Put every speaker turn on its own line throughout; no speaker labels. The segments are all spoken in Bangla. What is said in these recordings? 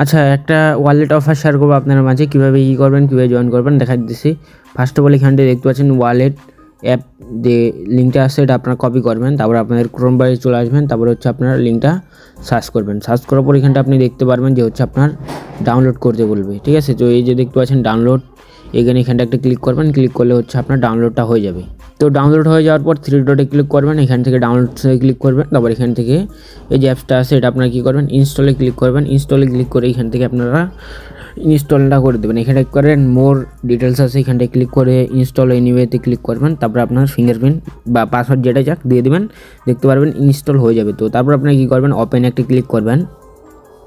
আচ্ছা, একটা ওয়ালেট অফার শেয়ার করবো আপনার মাঝে, কীভাবে ই করবেন, কীভাবে জয়েন করবেন দেখা দিচ্ছি। ফার্স্ট অফ অল এখানটা দেখতে পাচ্ছেন ওয়ালেট অ্যাপ যে লিঙ্কটা আছে এটা আপনারা কপি করবেন, তারপর আপনাদের ক্রোম ব্রাউজারে চলে আসবেন, তারপর হচ্ছে আপনার লিঙ্কটা সার্চ করবেন। সার্চ করার পর এখানটা আপনি দেখতে পারবেন যে হচ্ছে আপনার ডাউনলোড করতে বলবে, ঠিক আছে। তো এই যে দেখতে পাচ্ছেন ডাউনলোড, এখানটা একটা ক্লিক করবেন, ক্লিক করলে হচ্ছে আপনার ডাউনলোডটা হয়ে যাবে। তো ডাউনলোড হয়ে যাওয়ার পর থ্রি ডটে ক্লিক করবেন, এখান থেকে ডাউনলোড ক্লিক করবেন, তারপর এখান থেকে এই যে অ্যাপসটা আছে এটা আপনারা কী করবেন, ইনস্টলে ক্লিক করবেন। ইনস্টলে ক্লিক করে এখান থেকে আপনারা ইনস্টলটা করে দেবেন। এখানে করেন মোর ডিটেলস আছে, এখানটায় ক্লিক করে ইনস্টল এনিওয়েতে ক্লিক করবেন, তারপর আপনার ফিঙ্গারপ্রিন্ট বা পাসওয়ার্ড যেটা যাক দিয়ে দেবেন, দেখতে পারবেন ইনস্টল হয়ে যাবে। তো তারপর আপনি কী করবেন, ওপেন একটা ক্লিক করবেন।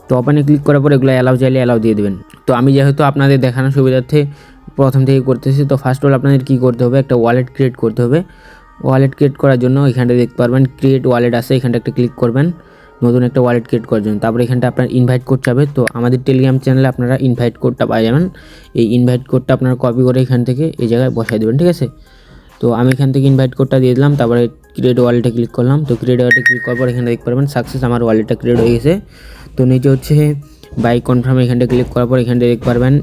তো ওপেনে ক্লিক করার পর এগুলো অ্যালাউ চাইলে অ্যালাউ দিয়ে দেবেন। তো আমি যেহেতু আপনাদের দেখানোর সুবিধার্থে প্রথম থেকে করতেছি, তো ফার্স্ট অল আপনাদের কী করতে হবে, একটা ওয়ালেট ক্রিয়েট করতে হবে। ওয়ালেট ক্রিয়েট করার জন্য এখানটা দেখতে পারবেন ক্রিয়েট ওয়ালেট আছে, এখানটা একটা ক্লিক করবেন নতুন একটা ওয়ালেট ক্রিয়েট করার জন্য। তারপরে এখানটা আপনার ইনভাইট কোড যাবে। তো আমাদের টেলিগ্রাম চ্যানেলে আপনারা ইনভাইট কোডটা পাই যাবেন। এই ইনভাইট কোডটা আপনারা কপি করে এখান থেকে এই জায়গায় বসাই দেবেন, ঠিক আছে। তো আমি এখান থেকে ইনভাইট কোডটা দিয়ে দিলাম, তারপরে ক্রিয়েট ওয়ালেটে ক্লিক করলাম। তো ক্রিয়েট ওয়ালেটে ক্লিক করার পর এখানে দেখতে পারবেন সাকসেস, আমার ওয়ালেটটা ক্রিয়েট হয়ে গেছে। তো নিচে হচ্ছে বাই কনফার্ম, এখানটা ক্লিক করার পর এখানটা দেখতে পারবেন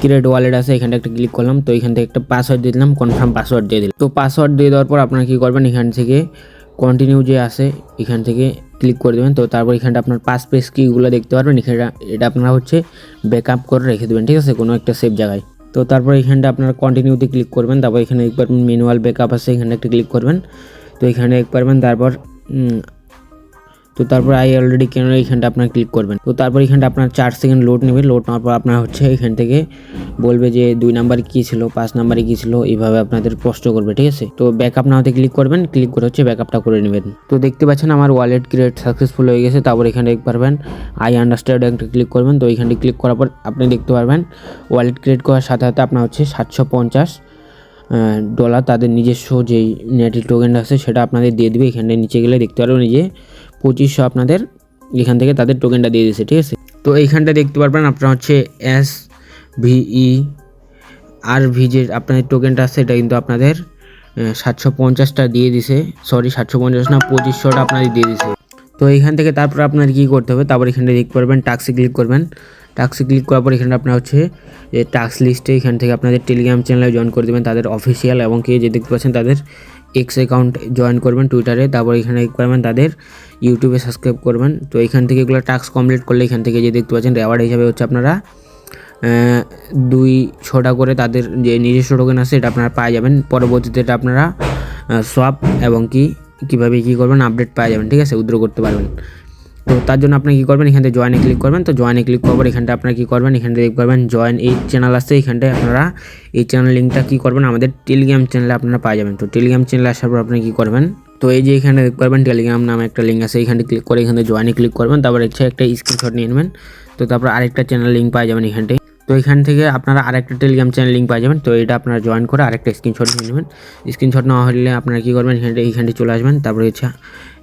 ক্রিয়েট ওয়ালেট আছে, এখানটা একটা ক্লিক করলাম। তো এখান থেকে একটা পাসওয়ার্ড দিয়ে দিলাম, কনফার্ম পাসওয়ার্ড দিয়ে দিলাম। তো পাসওয়ার্ড দিয়ে দেওয়ার পর আপনারা কী করবেন, এখান থেকে কন্টিনিউ যে আছে এখান থেকে ক্লিক করে দেবেন। তো তারপর এখানটা আপনার পাস পেজ কিগুলো দেখতে পারবেন, এটা আপনারা হচ্ছে ব্যাকআপ করে রেখে দেবেন, ঠিক আছে, কোনো একটা সেফ জায়গায়। তো তারপর এখানটা আপনারা কন্টিনিউতে ক্লিক করবেন, তারপর এখানে একবার ম্যানুয়াল ব্যাকআপ আছে, এখানে একটা ক্লিক করবেন। তো এখানে দেখতে পারবেন তারপর আই অলরেডি কেন এইখানটা আপনার ক্লিক করবেন। তো তারপর এখানটা আপনার 4 সেকেন্ড লোড নেবে। লোড নেওয়ার পর আপনার হচ্ছে এখান থেকে বলবে যে 2 নাম্বারে কী ছিল, 5 নাম্বারে কী ছিল, এইভাবে আপনাদের প্রশ্ন করবে, ঠিক আছে। তো ব্যাকআপ নাওতে ক্লিক করবেন, ক্লিক করে হচ্ছে ব্যাকআপটা করে নেবেন। তো দেখতে পাচ্ছেন আমার ওয়ালেট ক্রিয়েট সাকসেসফুল হয়ে গেছে। তারপর এখানে দেখতে পারবেন আই আন্ডারস্ট্যান্ড একটা ক্লিক করবেন। তো এইখানটি ক্লিক করার পর আপনি দেখতে পারবেন ওয়ালেট ক্রিয়েট করার সাথে সাথে আপনার হচ্ছে $750 তাদের নিজস্ব যেই নেটিভ টোকেন আছে সেটা আপনাদের দিয়ে দেবে। এখানে নিচে গেলে দেখতে পারবেন যে 2500 আপনাদের এখান থেকে তাদের টোকেনটা দিয়ে দিয়েছে, ঠিক আছে। তো এইখানটা দেখতে পারবেন আপনার হচ্ছে SVERV যে আপনাদের টোকেনটা আছে এটা কিন্তু আপনাদের 750টা দিয়ে দিছে, সরি 750 না 2500টা আপনাদের দিয়ে দিছে। তো এইখান থেকে তারপর আপনার কী করতে হবে, তারপর এখানে দেখতে পারবেন টাস্কে ক্লিক করবেন। টাস্কে ক্লিক করার পর এখানে আপনার হচ্ছে যে টাস্ক লিস্টে এখান থেকে আপনাদের টেলিগ্রাম চ্যানেলে জয়েন করে দেবেন তাদের অফিসিয়াল, এবং কি যে দেখতে পাচ্ছেন তাদের এক্স অ্যাকাউন্ট জয়েন করবেন টুইটারে। তারপর এখানে দেখতে পারবেন তাদের ইউটিউবে সাবস্ক্রাইব করবেন। তো এখান থেকে এগুলো টাস্ক কমপ্লিট করলে এখান থেকে যে দেখতে পাচ্ছেন রেওয়ার্ড হিসাবে হচ্ছে আপনারা 200টা করে তাদের যে নিজস্ব টোকেন আছে এটা আপনারা পাওয়া যাবেন। পরবর্তীতে এটা আপনারা সোয়াপ এবং কীভাবে কী করবেন আপডেট পাওয়া যাবেন, ঠিক আছে, উইথড্র করতে পারবেন। তো তার জন্য আপনি কী করবেন, এখান থেকে জয়েনে ক্লিক করবেন। তো জয়েনে ক্লিক করার পর এখানটা আপনারা কী করবেন, এখান থেকে দেখতে পারবেন জয়েন এই চ্যানেল আসছে, এখানটায় আপনারা এই চ্যানেল লিঙ্কটা কী করবেন আমাদের টেলিগ্রাম চ্যানেলে আপনারা পাওয়া যাবেন। তো টেলিগ্রাম চ্যানেলে আসার পর আপনি কী করবেন, তো এই যে এখানে দেখতে পারবেন টেলিগ্রাম নামে একটা লিঙ্ক আছে, এখানে ক্লিক করে এখানে জয়েনে ক্লিক করবেন। তারপর হচ্ছে একটা স্ক্রিনশট নিয়ে নেবেন। তো তারপর আরেকটা চ্যানেল লিঙ্ক পাওয়া যাবেন এখানটায়। তো এখান থেকে আপনারা আরেকটা টেলিগ্রাম চ্যানেল লিঙ্ক পাওয়া যাবেন। তো এটা আপনারা জয়েন করে আরেকটা স্ক্রিনশট নিয়ে নেবেন। স্ক্রিনশট নেওয়া হলে আপনারা কী করবেন, এইখানটায় চলে আসবেন। তারপরে হচ্ছে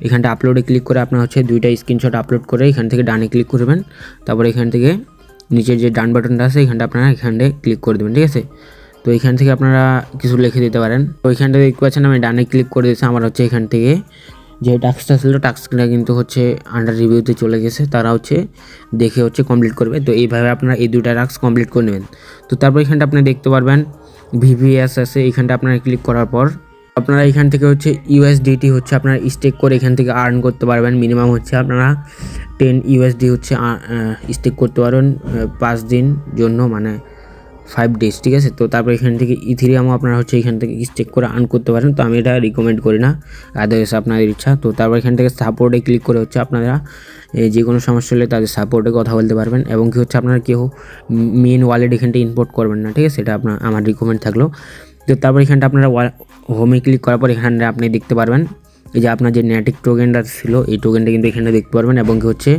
এখানটা আপলোডে ক্লিক করে আপনার হচ্ছে 2টা স্ক্রিনশট আপলোড করে এখান থেকে ডানে ক্লিক করবেন। তারপরে এখান থেকে নিচের যে ডান বাটনটা আছে এখানটা আপনারা এখানে ক্লিক করে দেবেন, ঠিক আছে। তো এখান থেকে আপনারা কিছু লিখে দিতে পারেন। তো এখানটা দেখতে পাচ্ছেন আমি ডানে ক্লিক করে দিয়েছি, আমার হচ্ছে এখান থেকে যে টাস্কটা ছিল টাস্কটা কিন্তু হচ্ছে আন্ডার রিভিউতে চলে গেছে, তারা হচ্ছে দেখে হচ্ছে কমপ্লিট করবে। তো এইভাবে আপনারা এই 2টা টাস্ক কমপ্লিট করে নেবেন। তো তারপর এখানটা আপনি দেখতে পারবেন VVS আছে, এখানটা আপনারা ক্লিক করার পর আপনারা এখান থেকে হচ্ছে USDT হচ্ছে আপনারা স্টেক করে এখান থেকে আর্ন করতে পারবেন। মিনিমাম হচ্ছে আপনারা 10 USD হচ্ছে স্টেক করতে পারবেন 5 দিন জন্য, মানে 5 ডেজ, ঠিক আছে। তো তারপর এখান থেকে ইথেরিয়ামও আপনারা হচ্ছে এখান থেকে স্টেক করে আর্ন করতে পারেন। তো আমি এটা রিকমেন্ড করি না, আদার্স আপনাদের ইচ্ছা। তো তারপর এখান থেকে সাপোর্টে ক্লিক করে হচ্ছে আপনারা যে কোনো সমস্যা হলে তাদের সাপোর্টে কথা বলতে পারবেন, এবং কি হচ্ছে আপনারা কেউ মেন ওয়ালেট এখানটা ইম্পোর্ট করবেন না, ঠিক আছে, এটা আমার রিকমেন্ড থাকলো। তো তারপর এখানটা আপনারা হোমে ক্লিক করার পর এখানে আপনি দেখতে পারবেন এই যে আপনার যে নেটিভ টোকেনটা ছিল এই টোকেনটা কিন্তু এখানে দেখতে পারবেন, এবং কি হচ্ছে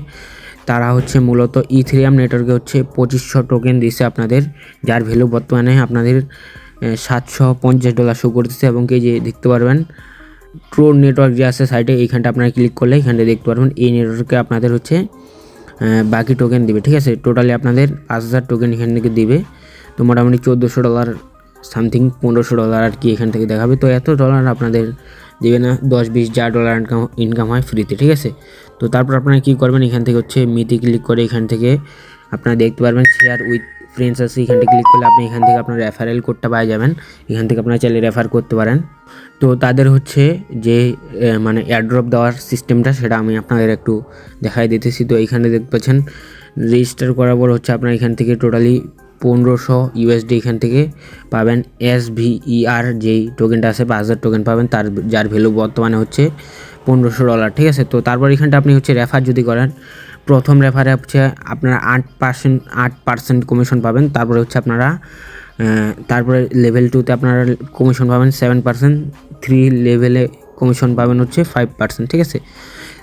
তারা হচ্ছে মূলত ইথেরিয়াম নেটওয়ার্কে হচ্ছে 2500 টোকেন দিয়েছে আপনাদের, যার ভ্যালু বর্তমানে আপনাদের $750 শো করতেছে। এবং কি যে দেখতে পারবেন ট্রোন নেটওয়ার্ক যে আছে সাইটে এইখানটা আপনারা ক্লিক করলে এখানে দেখতে পারবেন এই নেটওয়ার্কে আপনাদের হচ্ছে বাকি টোকেন দিবে, ঠিক আছে। টোটালি আপনাদের 5000 টোকেন এখান থেকে দিবে। তো মোটামুটি $1400 সামথিং, $1500 আর কি এখান থেকে দেখাবে। তো এত ডলার আপনাদের দেবে না, 10-20 যা ডলার ইনকাম হয় ফ্রিতে, ঠিক আছে। তো তারপর আপনারা কী করবেন, এখান থেকে হচ্ছে মিতে ক্লিক করে এখান থেকে আপনারা দেখতে পারবেন শেয়ার উইথ ফ্রেন্ডস আছে, এখান থেকে ক্লিক করলে আপনি এখান থেকে আপনার রেফারেল কোডটা পাওয়া যাবেন। এখান থেকে আপনারা চাইলে রেফার করতে পারেন। তো তাদের হচ্ছে যে মানে এয়ারড্রপ দেওয়ার সিস্টেমটা সেটা আমি আপনাদের একটু দেখাই দিতেছি। তো এইখানে দেখতে পাচ্ছেন রেজিস্টার করার পর হচ্ছে আপনার এখান থেকে টোটালি 1500 USD এখান থেকে পাবেন। SVER যেই টোকেনটা আছে 5000 টোকেন পাবেন, যার ভ্যালু বর্তমানে হচ্ছে $1500, ঠিক আছে। তো তারপর এখানটা আপনি হচ্ছে রেফার যদি করেন, প্রথম রেফারে হচ্ছে আপনারা 8% কমিশন পাবেন। তারপরে হচ্ছে আপনারা তারপরে লেভেল 2তে আপনারা কমিশন পাবেন 7%, 3 লেভেলে কমিশন পাবেন হচ্ছে 5%, ঠিক আছে।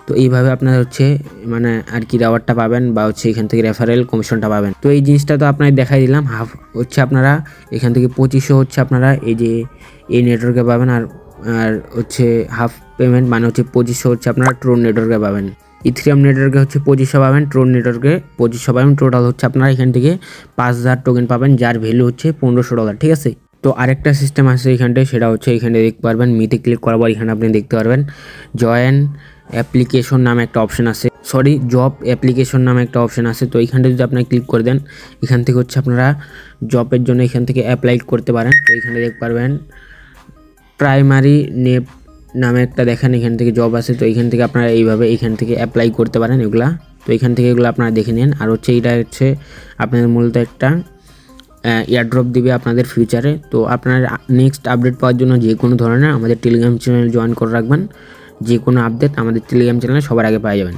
তো এইভাবে আপনার হচ্ছে মানে আর কি রেওয়ার্ডটা পাবেন বা হচ্ছে এখান থেকে রেফারেল কমিশনটা পাবেন। তো এই জিনিসটা তো আপনার দেখাই দিলাম। হাফ হচ্ছে আপনারা এখান থেকে 2500 হচ্ছে আপনারা এই যে এই নেটওয়ার্কে পাবেন, আর হচ্ছে হাফ পেমেন্ট মানে হচ্ছে 2500 হচ্ছে আপনারা ট্রোন নেটওয়ার্কে পাবেন। ইথিরিয়াম নেটওয়ার্কে হচ্ছে 2500 পাবেন, ট্রোন নেটওয়ার্কে 2500 পাবেন। টোটাল হচ্ছে আপনারা এখান থেকে 5000 টোকেন পাবেন, যার ভ্যালু হচ্ছে $1500, ঠিক আছে। তো আরেকটা সিস্টেম আছে এখানটায়, সেটা হচ্ছে এখানে দেখতে পারবেন মিতে ক্লিক করার পর এখানে আপনি দেখতে পারবেন জয়েন অ্যাপ্লিকেশন নামে একটা অপশন আছে, জব অ্যাপ্লিকেশন নামে একটা অপশন আছে। তো এইখানটা যদি আপনি ক্লিক করে দেন, এখান থেকে হচ্ছে আপনারা জবের জন্য এখান থেকে অ্যাপ্লাই করতে পারেন। তো এখানে দেখতে পারবেন প্রাইমারি নেপ নামে একটা দেখেন এখান থেকে জব আছে। তো এখান থেকে আপনারা এইভাবে এখান থেকে অ্যাপ্লাই করতে পারেন এগুলা। তো এখান থেকে এগুলো আপনারা দেখে নিন। আর হচ্ছে এইটা হচ্ছে আপনাদের মূলত একটা এয়ারড্রপ দিবে আপনাদের ফিউচারে। তো আপনার নেক্সট আপডেট পাওয়ার জন্য যে কোনো ধরনের আমাদের টেলিগ্রাম চ্যানেল জয়েন করে রাখবেন। যে কোনো আপডেট আমাদের টেলিগ্রাম চ্যানেলে সবার আগে পাওয়া যাবেন।